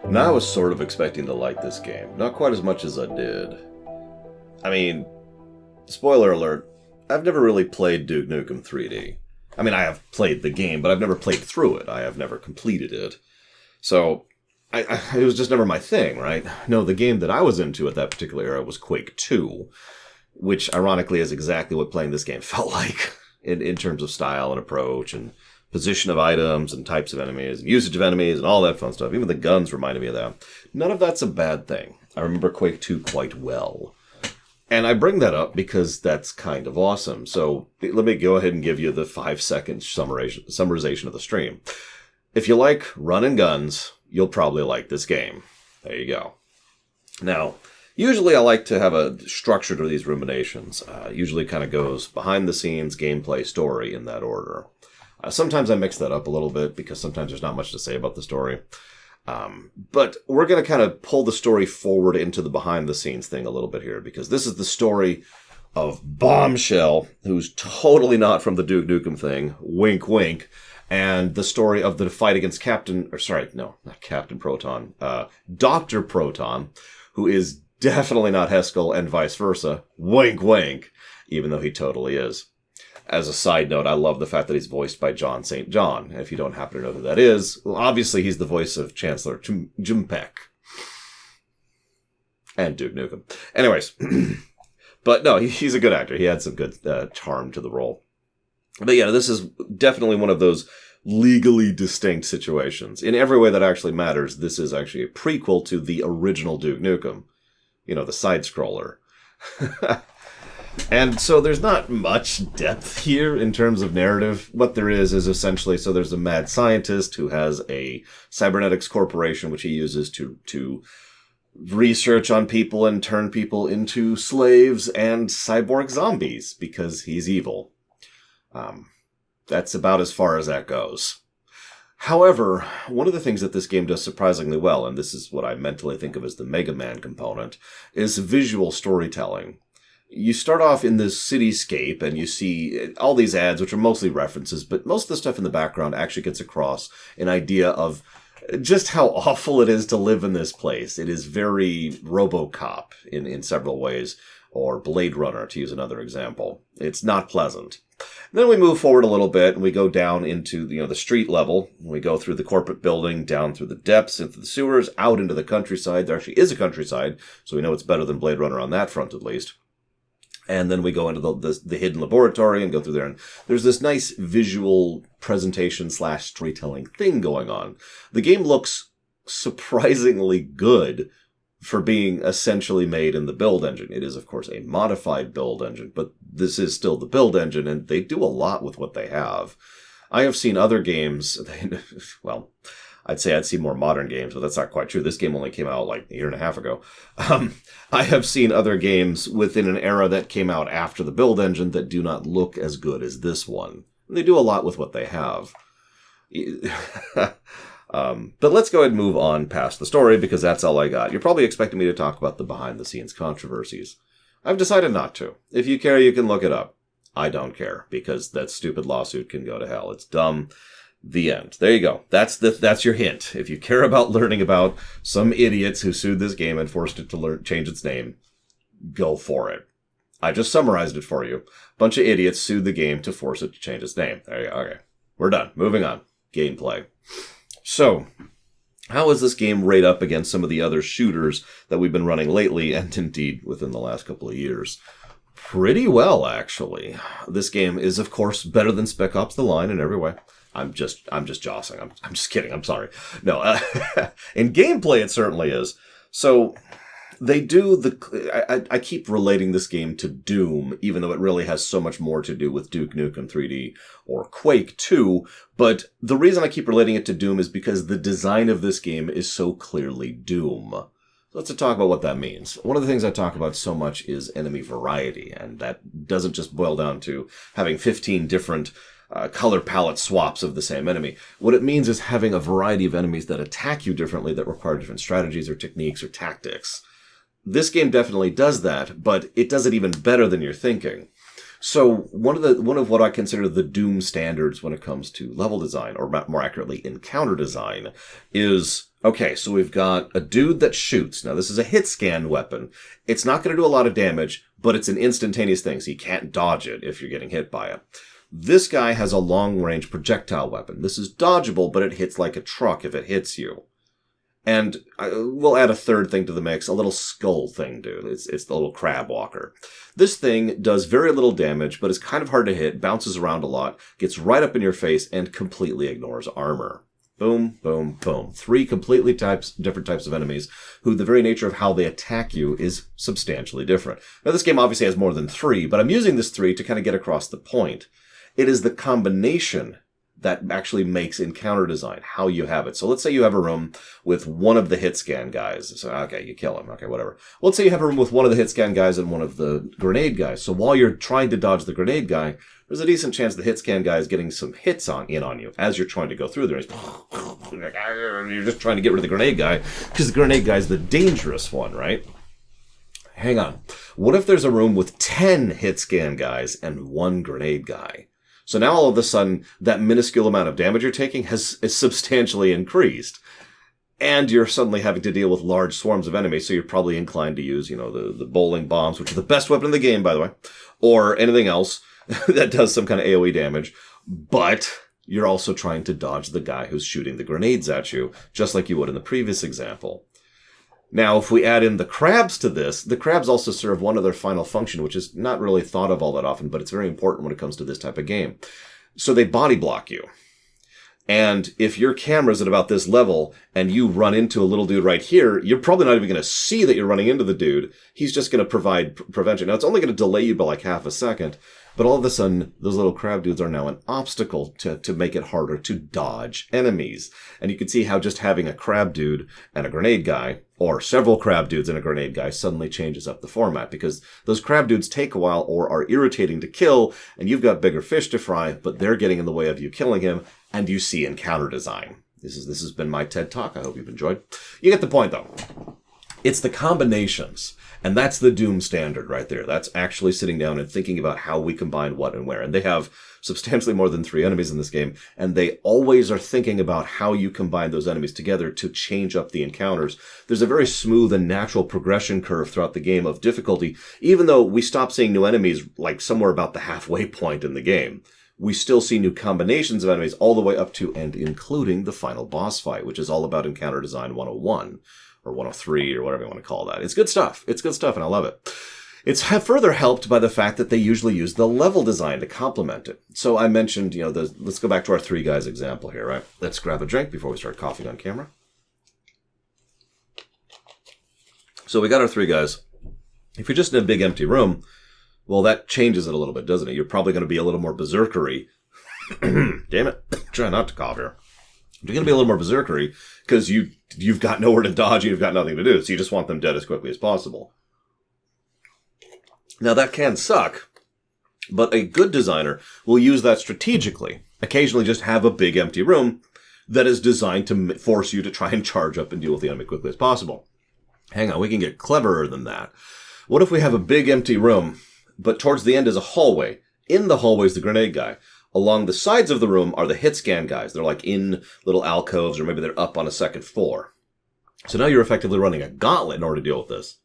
Now I was sort of expecting to like this game, not quite as much as I did. I mean, spoiler alert, I've never really played Duke Nukem 3D. I mean, I have played the game, but I've never played through it. I have never completed it. So, it was just never my thing, right? No, the game that I was into at that particular era was Quake 2, which ironically is exactly what playing this game felt like in terms of style and approach and position of items and types of enemies and usage of enemies and all that fun stuff. Even the guns reminded me of that. None of that's a bad thing. I remember Quake 2 quite well. And I bring that up because that's kind of awesome. So let me go ahead and give you the 5-second summarization of the stream. If you like run and guns, you'll probably like this game. There you go. Now, usually I like to have a structure to these ruminations. Usually kind of goes behind the scenes, gameplay, story in that order. Sometimes I mix that up a little bit because sometimes there's not much to say about the story. But we're going to kind of pull the story forward into the behind the scenes thing a little bit here because this is the story of Bombshell, who's totally not from the Duke Nukem thing. Wink, wink. And the story of the fight against not Captain Proton, Dr. Proton, who is definitely not Heskel and vice versa. Wink, wink. Even though he totally is. As a side note, I love the fact that he's voiced by John St. John. If you don't happen to know who that is, well, obviously he's the voice of Chancellor Jumpek. And Duke Nukem. Anyways. But no, he's a good actor. He had some good charm to the role. But yeah, this is definitely one of those legally distinct situations. In every way that actually matters, this is actually a prequel to the original Duke Nukem. You know, the side-scroller. And so there's not much depth here in terms of narrative. What there is essentially, so there's a mad scientist who has a cybernetics corporation which he uses to research on people and turn people into slaves and cyborg zombies because he's evil. That's about as far as that goes. However, one of the things that this game does surprisingly well, and this is what I mentally think of as the Mega Man component, is visual storytelling. You start off in this cityscape and you see all these ads, which are mostly references, but most of the stuff in the background actually gets across an idea of just how awful it is to live in this place. It is very RoboCop in several ways, or Blade Runner, to use another example. It's not pleasant. And then we move forward a little bit and we go down into the street level. We go through the corporate building, down through the depths, into the sewers, out into the countryside. There actually is a countryside, so we know it's better than Blade Runner on that front at least. And then we go into the hidden laboratory and go through there. And there's this nice visual presentation / storytelling thing going on. The game looks surprisingly good for being essentially made in the build engine. It is, of course, a modified build engine, but this is still the build engine, and they do a lot with what they have. I have seen other games, well, I'd say I'd see more modern games, but that's not quite true. This game only came out like a year and a half ago. I have seen other games within an era that came out after the build engine that do not look as good as this one. And they do a lot with what they have. But let's go ahead and move on past the story because that's all I got. You're probably expecting me to talk about the behind-the-scenes controversies. I've decided not to. If you care, you can look it up. I don't care because that stupid lawsuit can go to hell. It's dumb. The end. There you go. That's your hint. If you care about learning about some idiots who sued this game and forced it to change its name, go for it. I just summarized it for you. Bunch of idiots sued the game to force it to change its name. There you go. Okay. We're done. Moving on. Gameplay. So, how is this game rate up against some of the other shooters that we've been running lately and indeed within the last couple of years? Pretty well, actually. This game is, of course, better than Spec Ops: The Line in every way. I'm just jossing. I'm just kidding. I'm sorry. No, in gameplay, it certainly is. So they do I keep relating this game to Doom, even though it really has so much more to do with Duke Nukem 3D or Quake 2. But the reason I keep relating it to Doom is because the design of this game is so clearly Doom. Let's talk about what that means. One of the things I talk about so much is enemy variety, and that doesn't just boil down to having 15 different color palette swaps of the same enemy. What it means is having a variety of enemies that attack you differently, that require different strategies or techniques or tactics. This game definitely does that, but it does it even better than you're thinking. So one of what I consider the Doom standards when it comes to level design, or more accurately, encounter design, is Okay, so we've got a dude that shoots. Now, this is a hit scan weapon. It's not going to do a lot of damage, but it's an instantaneous thing, so you can't dodge it if you're getting hit by it. This guy has a long-range projectile weapon. This is dodgeable, but it hits like a truck if it hits you. And we'll add a third thing to the mix, a little skull thing, dude. It's the little crab walker. This thing does very little damage, but is kind of hard to hit, bounces around a lot, gets right up in your face, and completely ignores armor. Boom, boom, boom. 3 completely different types of enemies who the very nature of how they attack you is substantially different. Now, this game obviously has more than 3, but I'm using this 3 to kind of get across the point. It is the combination that actually makes encounter design, how you have it. So let's say you have a room with one of the hit scan guys. So, okay, you kill him. Okay, whatever. Let's say you have a room with one of the hit scan guys and one of the grenade guys. So while you're trying to dodge the grenade guy, there's a decent chance the hit scan guy is getting some hits in on you as you're trying to go through there. You're just trying to get rid of the grenade guy because the grenade guy is the dangerous one, right? Hang on. What if there's a room with 10 hit scan guys and 1 grenade guy? So now all of a sudden, that minuscule amount of damage you're taking is substantially increased. And you're suddenly having to deal with large swarms of enemies, so you're probably inclined to use, the bowling bombs, which are the best weapon in the game, by the way, or anything else that does some kind of AoE damage. But you're also trying to dodge the guy who's shooting the grenades at you, just like you would in the previous example. Now, if we add in the crabs to this, the crabs also serve one other final function, which is not really thought of all that often, but it's very important when it comes to this type of game. So they body block you. And if your camera's at about this level and you run into a little dude right here, you're probably not even going to see that you're running into the dude. He's just going to provide prevention. Now, it's only going to delay you by like half a second, but all of a sudden, those little crab dudes are now an obstacle to make it harder to dodge enemies. And you can see how just having a crab dude and a grenade guy, or several crab dudes and a grenade guy, suddenly changes up the format, because those crab dudes take a while or are irritating to kill, and you've got bigger fish to fry, but they're getting in the way of you killing him, and you see encounter design. This has been my TED Talk. I hope you've enjoyed. You get the point, though. It's the combinations. And that's the Doom standard right there. That's actually sitting down and thinking about how we combine what and where. And they have substantially more than 3 enemies in this game. And they always are thinking about how you combine those enemies together to change up the encounters. There's a very smooth and natural progression curve throughout the game of difficulty. Even though we stop seeing new enemies like somewhere about the halfway point in the game, we still see new combinations of enemies all the way up to and including the final boss fight, which is all about Encounter Design 101. Or 103, or whatever you want to call that. It's good stuff. It's good stuff, and I love it. It's further helped by the fact that they usually use the level design to complement it. So I mentioned, let's go back to our 3 guys example here, right? Let's grab a drink before we start coughing on camera. So we got our 3 guys. If you're just in a big empty room, well, that changes it a little bit, doesn't it? You're probably going to be a little more berserkery. Damn it. Try not to cough here. You're going to be a little more berserkery because you've got nowhere to dodge and you've got nothing to do. So you just want them dead as quickly as possible. Now that can suck, but a good designer will use that strategically. Occasionally just have a big empty room that is designed to force you to try and charge up and deal with the enemy quickly as possible. Hang on, we can get cleverer than that. What if we have a big empty room, but towards the end is a hallway? In the hallway is the grenade guy. Along the sides of the room are the hit scan guys. They're like in little alcoves, or maybe they're up on a second floor. So now you're effectively running a gauntlet in order to deal with this.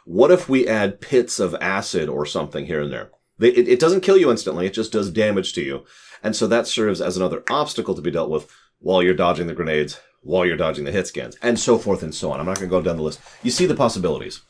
What if we add pits of acid or something here and there? It doesn't kill you instantly. It just does damage to you. And so that serves as another obstacle to be dealt with while you're dodging the grenades, while you're dodging the hit scans, and so forth and so on. I'm not going to go down the list. You see the possibilities.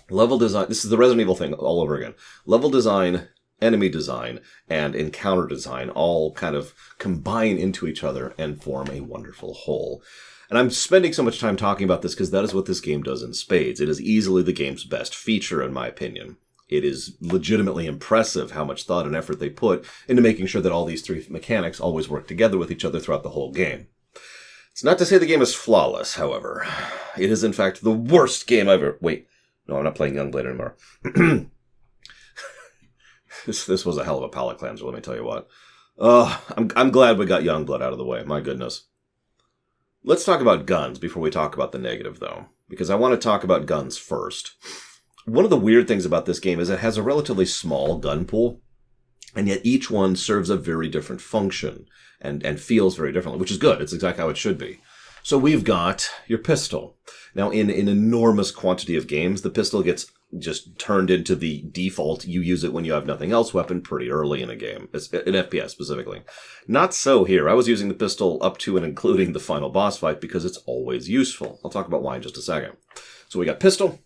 Level design. This is the Resident Evil thing all over again. Level design, enemy design, and encounter design all kind of combine into each other and form a wonderful whole. And I'm spending so much time talking about this because that is what this game does in spades. It is easily the game's best feature, in my opinion. It is legitimately impressive how much thought and effort they put into making sure that all these 3 mechanics always work together with each other throughout the whole game. It's not to say the game is flawless, however. It is, in fact, the worst game I've ever... Wait, no, I'm not playing Youngblood anymore. This was a hell of a palate cleanser, let me tell you what. I'm glad we got Youngblood out of the way, my goodness. Let's talk about guns before we talk about the negative, though, because I want to talk about guns first. One of the weird things about this game is it has a relatively small gun pool, and yet each one serves a very different function and feels very differently, which is good. It's exactly how it should be. So we've got your pistol. Now, in an enormous quantity of games, the pistol gets just turned into the default, you use it when you have nothing else weapon pretty early in a game, in FPS specifically. Not so here. I was using the pistol up to and including the final boss fight because it's always useful. I'll talk about why in just a second. So we got pistol,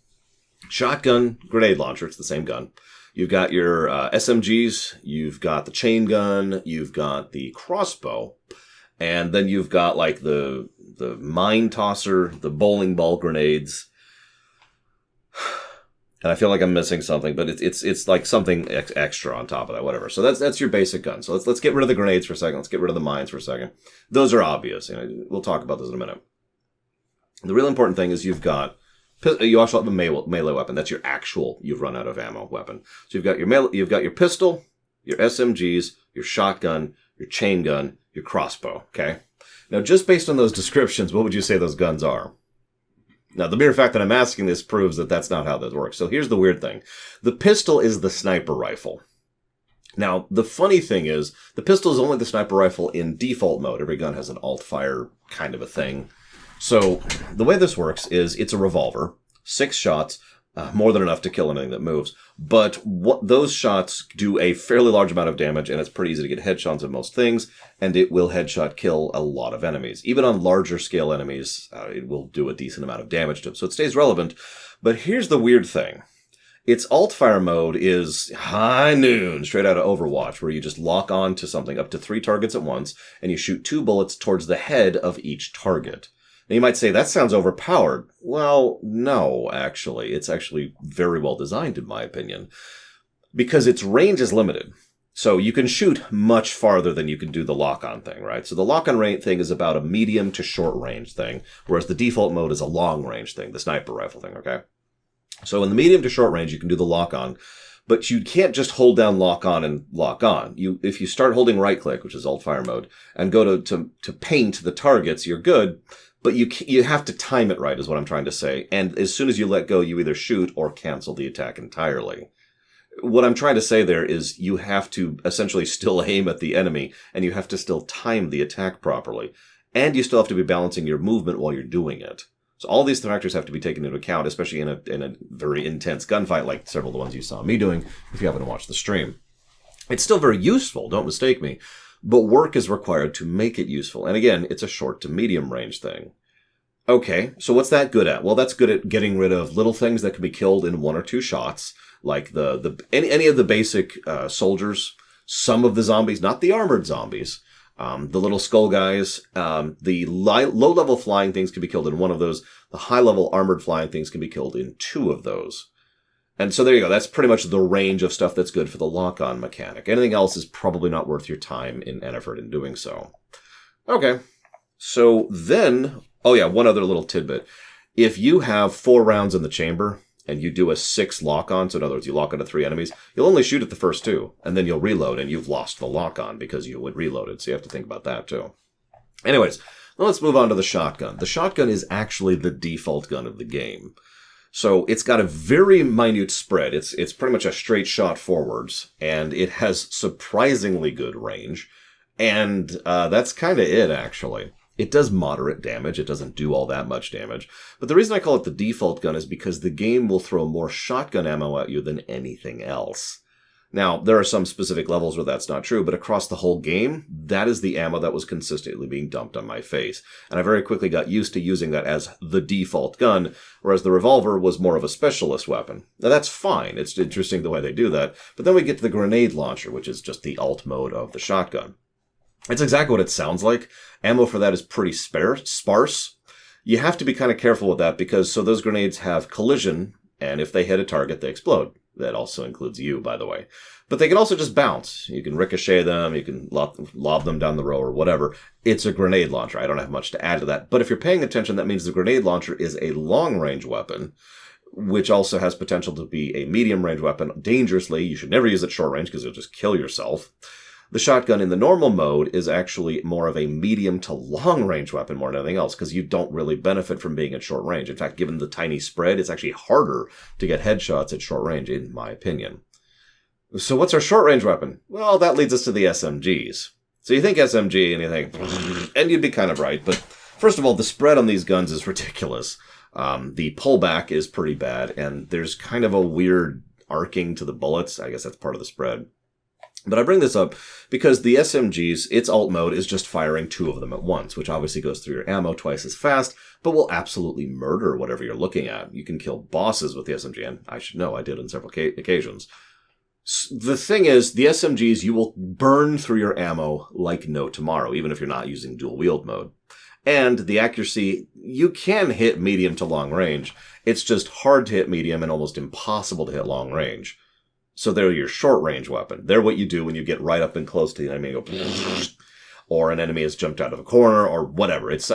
shotgun, grenade launcher. It's the same gun. You've got your SMGs, you've got the chain gun, you've got the crossbow, and then you've got like the mine tosser, the bowling ball grenades. And I feel like I'm missing something, but it's like something extra on top of that, whatever. So that's your basic gun. So let's get rid of the grenades for a second. Let's get rid of the mines for a second. Those are obvious. We'll talk about those in a minute. The real important thing is you also have a melee weapon. That's your actual you've run out of ammo weapon. So you've got your pistol, your SMGs, your shotgun, your chain gun, your crossbow. Okay. Now, just based on those descriptions, what would you say those guns are? Now, the mere fact that I'm asking this proves that that's not how this works. So here's the weird thing. The pistol is the sniper rifle. Now, the funny thing is, the pistol is only the sniper rifle in default mode. Every gun has an alt-fire kind of a thing. So the way this works is it's a revolver, 6 shots, more than enough to kill anything that moves. But those shots do a fairly large amount of damage, and it's pretty easy to get headshots of most things, and it will headshot kill a lot of enemies. Even on larger scale enemies, it will do a decent amount of damage to them, so it stays relevant. But here's the weird thing. Its alt-fire mode is high noon, straight out of Overwatch, where you just lock on to something up to 3 targets at once, and you shoot 2 bullets towards the head of each target. Now, you might say, that sounds overpowered. Well, no, actually. It's actually very well designed, in my opinion, because its range is limited. So you can shoot much farther than you can do the lock-on thing, right? So the lock-on range thing is about a medium to short range thing, whereas the default mode is a long range thing, the sniper rifle thing, okay? So in the medium to short range, you can do the lock-on, but you can't just hold down lock-on and lock on. If you start holding right-click, which is alt-fire mode, and go to paint the targets, you're good. But you have to time it right, is what I'm trying to say. And as soon as you let go, you either shoot or cancel the attack entirely. What I'm trying to say there is you have to essentially still aim at the enemy, and you have to still time the attack properly. And you still have to be balancing your movement while you're doing it. So all these factors have to be taken into account, especially in a very intense gunfight like several of the ones you saw me doing, if you haven't watched the stream. It's still very useful, don't mistake me. But work is required to make it useful. And again, it's a short to medium range thing. Okay, so what's that good at? Well, that's good at getting rid of little things that can be killed in 1 or 2 shots, like any of the basic soldiers, some of the zombies, not the armored zombies, the little skull guys, the low-level flying things can be killed in 1 of those. The high-level armored flying things can be killed in 2 of those. And so there you go. That's pretty much the range of stuff that's good for the lock-on mechanic. Anything else is probably not worth your time and effort in doing so. Okay. So then, oh yeah, one other little tidbit. If you have 4 rounds in the chamber and you do a 6 lock-on, so in other words, you lock onto 3 enemies, you'll only shoot at the first 2, and then you'll reload, and you've lost the lock-on because you would reload it. So you have to think about that too. Anyways, let's move on to the shotgun. The shotgun is actually the default gun of the game. So it's got a very minute spread. It's pretty much a straight shot forwards, and it has surprisingly good range. And that's kind of it, actually. It does moderate damage. It doesn't do all that much damage. But the reason I call it the default gun is because the game will throw more shotgun ammo at you than anything else. Now, there are some specific levels where that's not true, but across the whole game, that is the ammo that was consistently being dumped on my face. And I very quickly got used to using that as the default gun, whereas the revolver was more of a specialist weapon. Now, that's fine. It's interesting the way they do that. But then we get to the grenade launcher, which is just the alt mode of the shotgun. It's exactly what it sounds like. Ammo for that is pretty sparse. You have to be kind of careful with that because so those grenades have collision, and if they hit a target, they explode. That also includes you, by the way. But they can also just bounce. You can ricochet them, you can lob them down the row or whatever. It's a grenade launcher. I don't have much to add to that. But if you're paying attention, that means the grenade launcher is a long-range weapon, which also has potential to be a medium-range weapon. Dangerously, you should never use it short-range because you'll just kill yourself. The shotgun in the normal mode is actually more of a medium to long-range weapon more than anything else because you don't really benefit from being at short range. In fact, given the tiny spread, it's actually harder to get headshots at short range, in my opinion. So what's our short-range weapon? Well, that leads us to the SMGs. So you think SMG and you think, and you'd be kind of right, but First of all, the spread on these guns is ridiculous. The pullback is pretty bad, and there's kind of a weird arcing to the bullets. I guess that's part of the spread. But I bring this up because the SMGs, its alt mode is just firing 2 of them at once, which obviously goes through your ammo twice as fast, but will absolutely murder whatever you're looking at. You can kill bosses with the SMG, and I should know I did on several occasions. The thing is, the SMGs, you will burn through your ammo like no tomorrow, even if you're not using dual wield mode. And the accuracy, you can hit medium to long range. It's just hard to hit medium and almost impossible to hit long range. So they're your short-range weapon. They're what you do when you get right up and close to the enemy and go, or an enemy has jumped out of a corner, or whatever. It's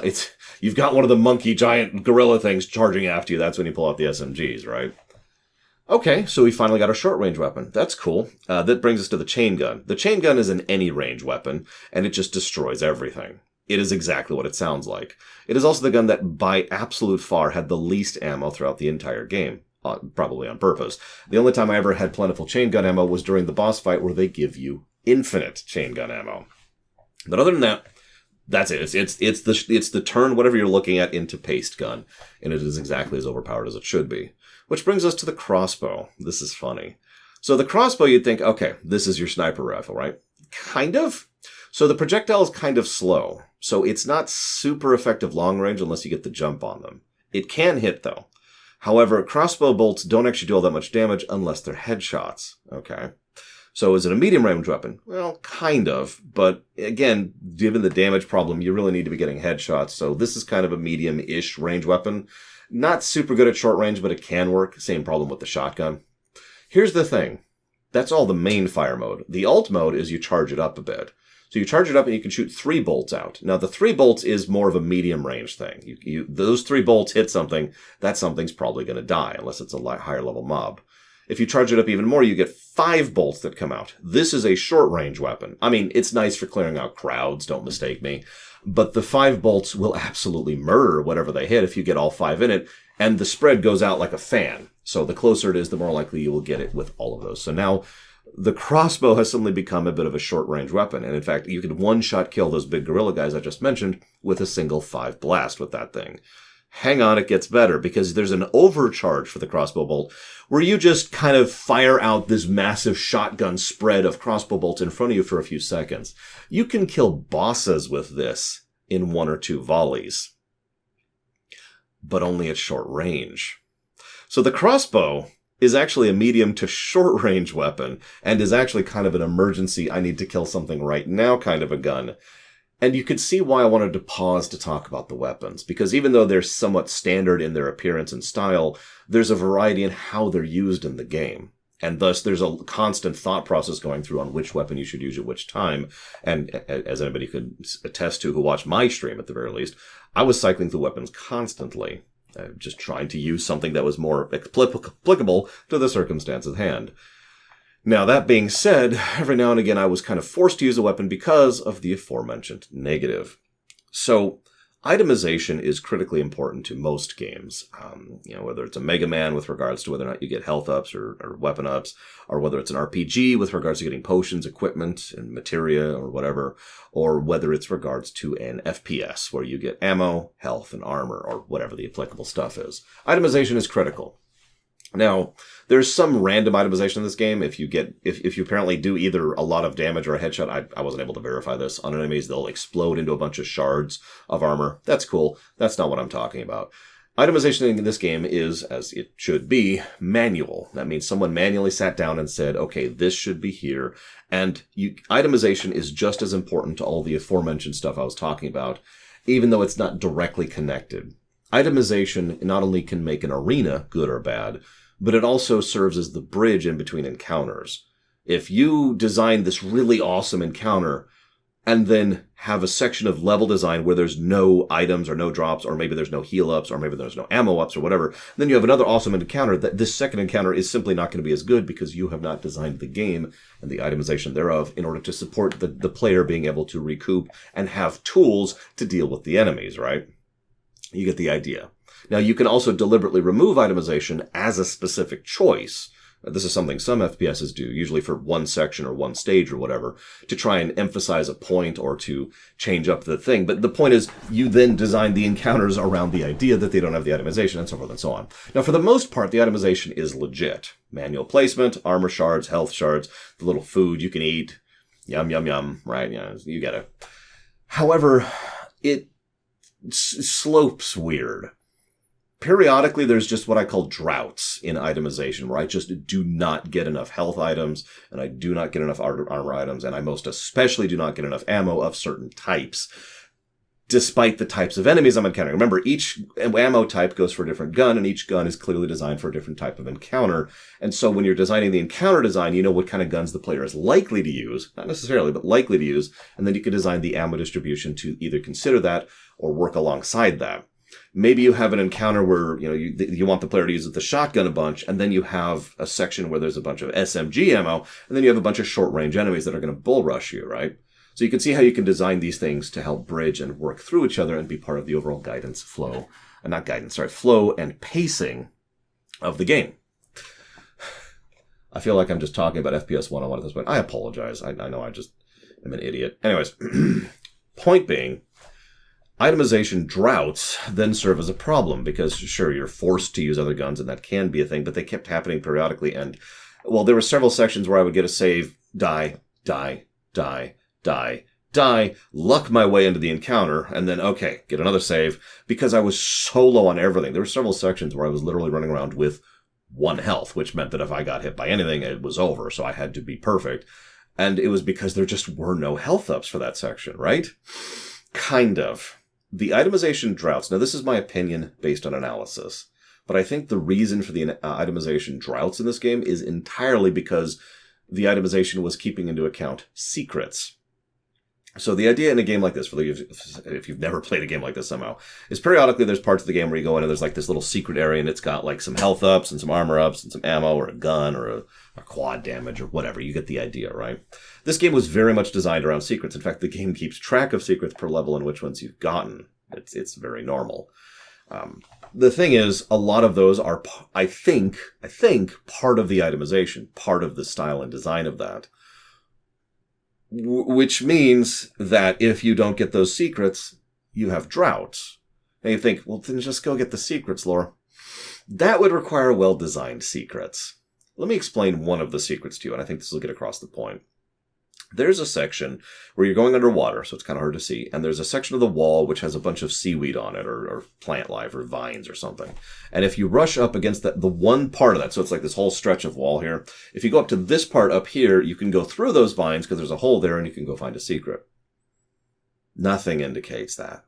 you've got one of the monkey giant gorilla things charging after you. That's when you pull out the SMGs, right? Okay, so we finally got our short-range weapon. That's cool. That brings us to the chain gun. The chain gun is an any-range weapon, and it just destroys everything. It is exactly what it sounds like. It is also the gun that, by absolute far, had the least ammo throughout the entire game. Probably on purpose. The only time I ever had plentiful chain gun ammo was during the boss fight where they give you infinite chain gun ammo. But other than that, that's it. It's the turn whatever you're looking at into paste gun, and it is exactly as overpowered as it should be. Which brings us to the crossbow. This is funny. So the crossbow, you'd think, okay, this is your sniper rifle, right? Kind of. So the projectile is kind of slow. So it's not super effective long range unless you get the jump on them. It can hit though. However, crossbow bolts don't actually do all that much damage unless they're headshots, okay? So is it a medium-range weapon? Well, kind of, but again, given the damage problem, you really need to be getting headshots, so this is kind of a medium-ish range weapon. Not super good at short range, but it can work. Same problem with the shotgun. Here's the thing. That's all the main fire mode. The alt mode is you charge it up a bit. So you charge it up and you can shoot 3 bolts out. Now, the 3 bolts is more of a medium range thing. Those 3 bolts hit something, that something's probably going to die, unless it's a higher level mob. If you charge it up even more, you get 5 bolts that come out. This is a short range weapon. I mean, it's nice for clearing out crowds, don't mistake me. But the 5 bolts will absolutely murder whatever they hit if you get all 5 in it. And the spread goes out like a fan. So the closer it is, the more likely you will get it with all of those. So now the crossbow has suddenly become a bit of a short-range weapon. And in fact, you can one-shot kill those big gorilla guys I just mentioned with a single 5 blast with that thing. Hang on, it gets better, because there's an overcharge for the crossbow bolt where you just kind of fire out this massive shotgun spread of crossbow bolts in front of you for a few seconds. You can kill bosses with this in 1 or 2 volleys, but only at short range. So the crossbow is actually a medium to short range weapon, and is actually kind of an emergency, I need to kill something right now kind of a gun. And you could see why I wanted to pause to talk about the weapons, because even though they're somewhat standard in their appearance and style, there's a variety in how they're used in the game. And thus, there's a constant thought process going through on which weapon you should use at which time. And as anybody could attest to who watched my stream at the very least, I was cycling through weapons constantly. Just trying to use something that was more applicable to the circumstance at hand. Now, that being said, every now and again I was kind of forced to use a weapon because of the aforementioned negative. So, itemization is critically important to most games. Whether it's a Mega Man with regards to whether or not you get health ups or weapon ups, or whether it's an RPG with regards to getting potions, equipment, and materia, or whatever, or whether it's regards to an FPS where you get ammo, health, and armor, or whatever the applicable stuff is. Itemization is critical. Now, there's some random itemization in this game. If you apparently do either a lot of damage or a headshot, I wasn't able to verify this, on enemies, they'll explode into a bunch of shards of armor. That's cool. That's not what I'm talking about. Itemization in this game is, as it should be, manual. That means someone manually sat down and said, okay, this should be here. And itemization is just as important to all the aforementioned stuff I was talking about, even though it's not directly connected. Itemization not only can make an arena good or bad, but it also serves as the bridge in between encounters. If you design this really awesome encounter and then have a section of level design where there's no items or no drops, or maybe there's no heal ups, or maybe there's no ammo ups or whatever, then you have another awesome encounter that this second encounter is simply not going to be as good because you have not designed the game and the itemization thereof in order to support the player being able to recoup and have tools to deal with the enemies, right? You get the idea. Now, you can also deliberately remove itemization as a specific choice. This is something some FPSs do, usually for one section or one stage or whatever, to try and emphasize a point or to change up the thing. But the point is, you then design the encounters around the idea that they don't have the itemization and so forth and so on. Now, for the most part, the itemization is legit. Manual placement, armor shards, health shards, the little food you can eat. Yum, yum, yum, right? Yeah, you get it. However, it slopes weird. Periodically, there's just what I call droughts in itemization, where I just do not get enough health items, and I do not get enough armor items, and I most especially do not get enough ammo of certain types, despite the types of enemies I'm encountering. Remember, each ammo type goes for a different gun, and each gun is clearly designed for a different type of encounter. And so when you're designing the encounter design, you know what kind of guns the player is likely to use, not necessarily, but likely to use, and then you can design the ammo distribution to either consider that or work alongside that. Maybe you have an encounter where, you want the player to use the shotgun a bunch, and then you have a section where there's a bunch of SMG ammo, and then you have a bunch of short-range enemies that are going to bull rush you, right? So you can see how you can design these things to help bridge and work through each other and be part of the overall flow and pacing of the game. I feel like I'm just talking about FPS 101 at this point. I apologize. I know I just am an idiot. Anyways, point being, itemization droughts then serve as a problem because, sure, you're forced to use other guns, and that can be a thing, but they kept happening periodically. And, well, there were several sections where I would get a save, die, luck my way into the encounter, and then, okay, get another save, because I was so low on everything. There were several sections where I was literally running around with 1 health, which meant that if I got hit by anything, it was over, so I had to be perfect. And it was because there just were no health ups for that section, right? Kind of. The itemization droughts, now this is my opinion based on analysis, but I think the reason for the itemization droughts in this game is entirely because the itemization was keeping into account secrets. So the idea in a game like this, if you've never played a game like this somehow, is periodically there's parts of the game where you go in and there's like this little secret area and it's got like some health ups and some armor ups and some ammo or a gun or a quad damage or whatever. You get the idea, right? This game was very much designed around secrets. In fact, the game keeps track of secrets per level and which ones you've gotten. It's very normal. The thing is, a lot of those are, I think, part of the itemization, part of the style and design of that. Which means that if you don't get those secrets, you have droughts. And you think, well, then just go get the secrets, Laura. That would require well-designed secrets. Let me explain one of the secrets to you, and I think this will get across the point. There's a section where you're going underwater, so it's kind of hard to see, and there's a section of the wall which has a bunch of seaweed on it, or plant life, or vines, or something. And if you rush up against the one part of that, so it's like this whole stretch of wall here, if you go up to this part up here, you can go through those vines because there's a hole there and you can go find a secret. Nothing indicates that.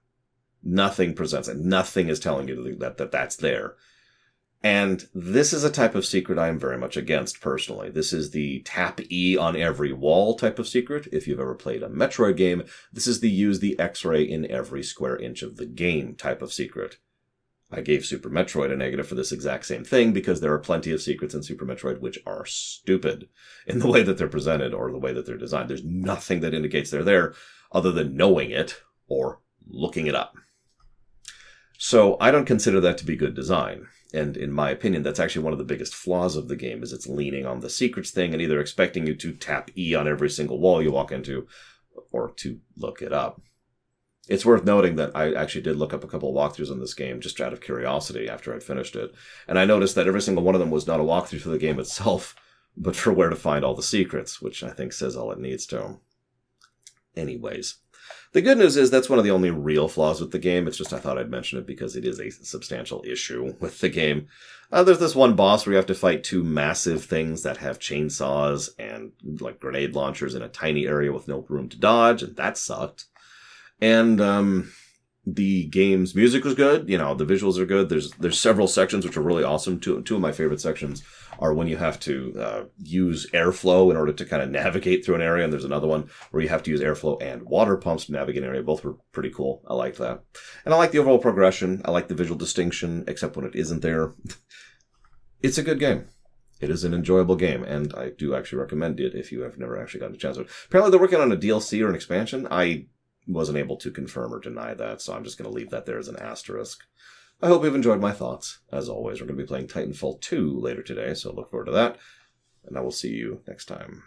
Nothing presents it. Nothing is telling you that that's there. And this is a type of secret I am very much against, personally. This is the tap E on every wall type of secret. If you've ever played a Metroid game, this is the use the X-ray in every square inch of the game type of secret. I gave Super Metroid a negative for this exact same thing because there are plenty of secrets in Super Metroid which are stupid in the way that they're presented or the way that they're designed. There's nothing that indicates they're there other than knowing it or looking it up. So I don't consider that to be good design. And in my opinion, that's actually one of the biggest flaws of the game, is it's leaning on the secrets thing and either expecting you to tap E on every single wall you walk into or to look it up. It's worth noting that I actually did look up a couple of walkthroughs on this game just out of curiosity after I'd finished it. And I noticed that every single one of them was not a walkthrough for the game itself, but for where to find all the secrets, which I think says all it needs to. Anyways. The good news is that's one of the only real flaws with the game. It's just I thought I'd mention it because it is a substantial issue with the game. There's this one boss where you have to fight 2 massive things that have chainsaws and like grenade launchers in a tiny area with no room to dodge, and that sucked. And the game's music was good. The visuals are good. There's several sections which are really awesome. Two of my favorite sections are when you have to use airflow in order to kind of navigate through an area, and there's another one where you have to use airflow and water pumps to navigate an area. Both were pretty cool. I liked that. And I like the overall progression. I like the visual distinction, except when it isn't there. It's a good game. It is an enjoyable game, and I do actually recommend it if you have never actually gotten a chance to it. Apparently they're working on a DLC or an expansion. I wasn't able to confirm or deny that, so I'm just going to leave that there as an asterisk. I hope you've enjoyed my thoughts. As always, we're going to be playing Titanfall 2 later today, so look forward to that. and I will see you next time.